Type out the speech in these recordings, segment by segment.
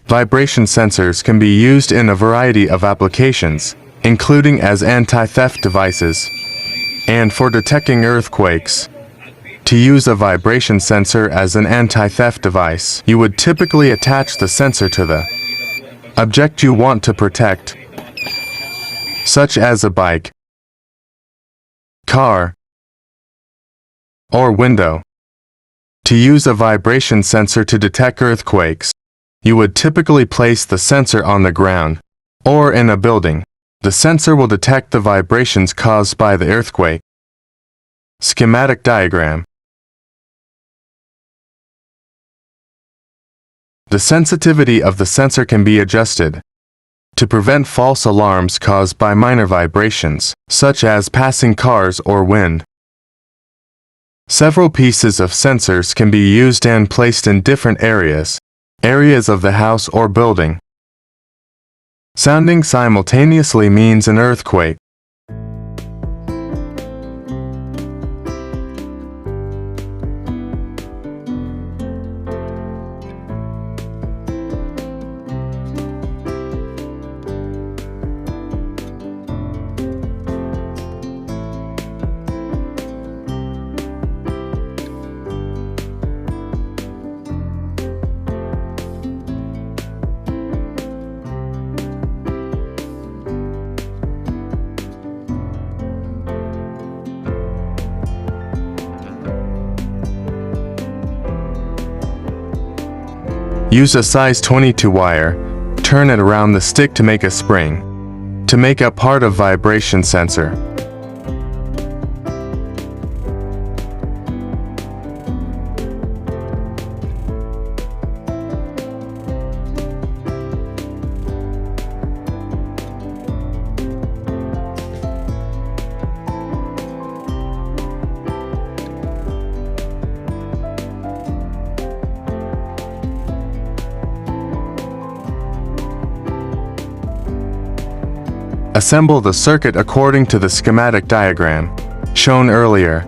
Vibration sensors can be used in a variety of applications, including as anti-theft devices and for detecting earthquakes. To use a vibration sensor as an anti-theft device, you would typically attach the sensor to the object you want to protect, such as a bike, car, or window. To use a vibration sensor to detect earthquakes, you would typically place the sensor on the ground or in a building. The sensor will detect the vibrations caused by the earthquake. Schematic diagram. The sensitivity of the sensor can be adjusted to prevent false alarms caused by minor vibrations, such as passing cars or wind. Several pieces of sensors can be used and placed in different areas of the house or building. Sounding simultaneously means an earthquake. Use a size 22 wire, turn it around the stick to make a spring, to make a part of vibration sensor. Assemble the circuit according to the schematic diagram shown earlier.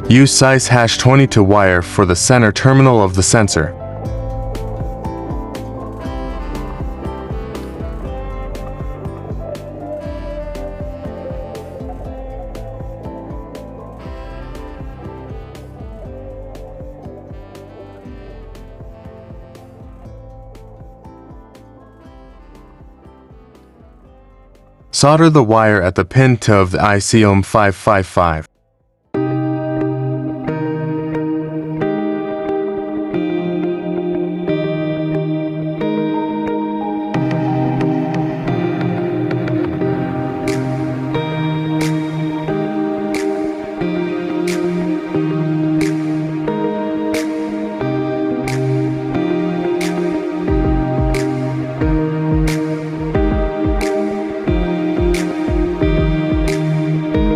Use size #22 wire for the center terminal of the sensor. Solder the wire at the pin to of the IC OM555.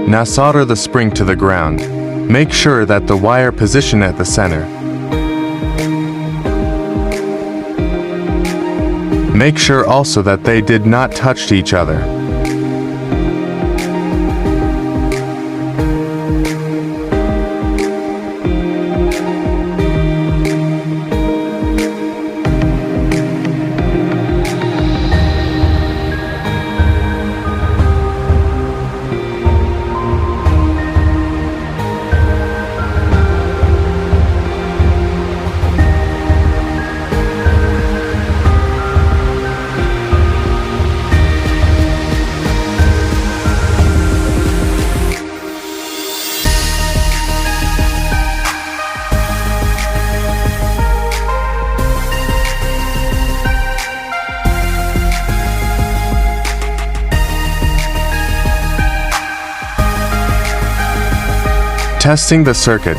Now solder the spring to the ground. Make sure that the wire position at the center. Make sure also that they did not touch each other. Testing the circuit.